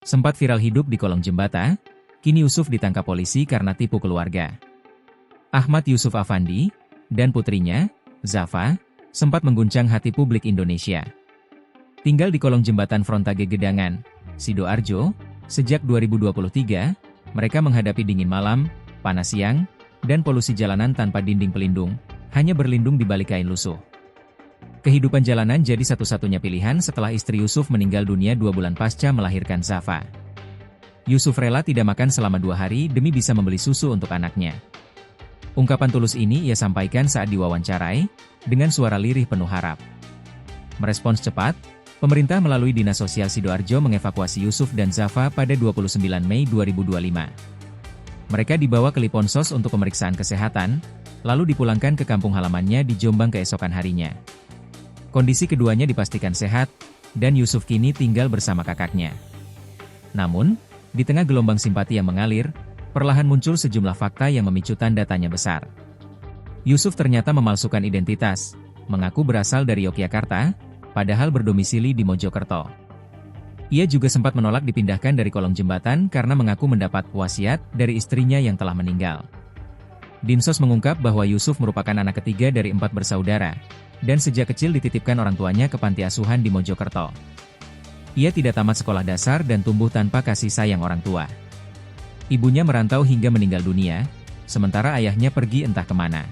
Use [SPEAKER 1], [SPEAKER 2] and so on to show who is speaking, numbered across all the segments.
[SPEAKER 1] Sempat viral hidup di kolong jembatan, kini Yusuf ditangkap polisi karena tipu keluarga. Ahmad Yusuf Afandi dan putrinya, Zafa, sempat mengguncang hati publik Indonesia. Tinggal di kolong jembatan Frontage Gedangan, Sidoarjo, sejak 2023, mereka menghadapi dingin malam, panas siang, dan polusi jalanan tanpa dinding pelindung, hanya berlindung di balik kain lusuh. Kehidupan jalanan jadi satu-satunya pilihan setelah istri Yusuf meninggal dunia 2 bulan pasca melahirkan Zafa. Yusuf rela tidak makan selama 2 hari demi bisa membeli susu untuk anaknya. Ungkapan tulus ini ia sampaikan saat diwawancarai, dengan suara lirih penuh harap. Merespons cepat, pemerintah melalui Dinas Sosial Sidoarjo mengevakuasi Yusuf dan Zafa pada 29 Mei 2025. Mereka dibawa ke Liponsos untuk pemeriksaan kesehatan, lalu dipulangkan ke kampung halamannya di Jombang keesokan harinya. Kondisi keduanya dipastikan sehat, dan Yusuf kini tinggal bersama kakaknya. Namun, di tengah gelombang simpati yang mengalir, perlahan muncul sejumlah fakta yang memicu tanda tanya besar. Yusuf ternyata memalsukan identitas, mengaku berasal dari Yogyakarta, padahal berdomisili di Mojokerto. Ia juga sempat menolak dipindahkan dari kolong jembatan karena mengaku mendapat wasiat dari istrinya yang telah meninggal. Dinsos mengungkap bahwa Yusuf merupakan anak ketiga dari 4 bersaudara, dan sejak kecil dititipkan orang tuanya ke panti asuhan di Mojokerto. Ia tidak tamat sekolah dasar dan tumbuh tanpa kasih sayang orang tua. Ibunya merantau hingga meninggal dunia, sementara ayahnya pergi entah kemana.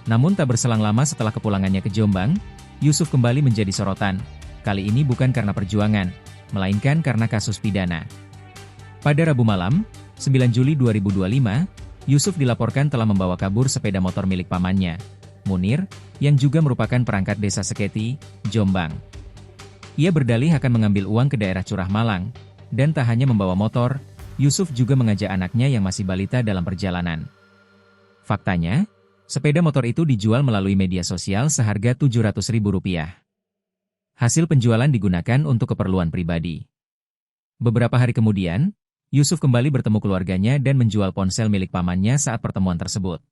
[SPEAKER 1] Namun tak berselang lama setelah kepulangannya ke Jombang, Yusuf kembali menjadi sorotan, kali ini bukan karena perjuangan, melainkan karena kasus pidana. Pada Rabu malam, 9 Juli 2025, Yusuf dilaporkan telah membawa kabur sepeda motor milik pamannya, Munir, yang juga merupakan perangkat desa Seketi, Jombang. Ia berdalih akan mengambil uang ke daerah Curah Malang, dan tak hanya membawa motor, Yusuf juga mengajak anaknya yang masih balita dalam perjalanan. Faktanya, sepeda motor itu dijual melalui media sosial seharga Rp700.000. Hasil penjualan digunakan untuk keperluan pribadi. Beberapa hari kemudian, Yusuf kembali bertemu keluarganya dan menjual ponsel milik pamannya saat pertemuan tersebut.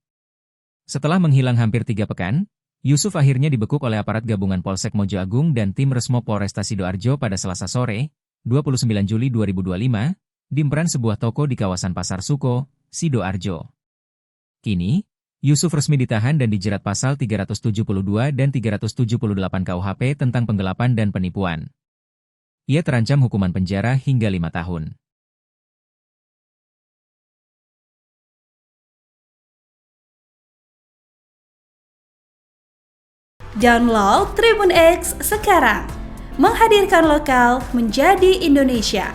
[SPEAKER 1] Setelah menghilang hampir 3 pekan, Yusuf akhirnya dibekuk oleh aparat gabungan Polsek Mojo Agung dan tim Resmo Polresta Sidoarjo pada Selasa sore, 29 Juli 2025, di emperan sebuah toko di kawasan Pasar Suko, Sidoarjo. Kini, Yusuf resmi ditahan dan dijerat pasal 372 dan 378 KUHP tentang penggelapan dan penipuan. Ia terancam hukuman penjara hingga 5 tahun.
[SPEAKER 2] Download Tribun X sekarang, menghadirkan lokal menjadi Indonesia.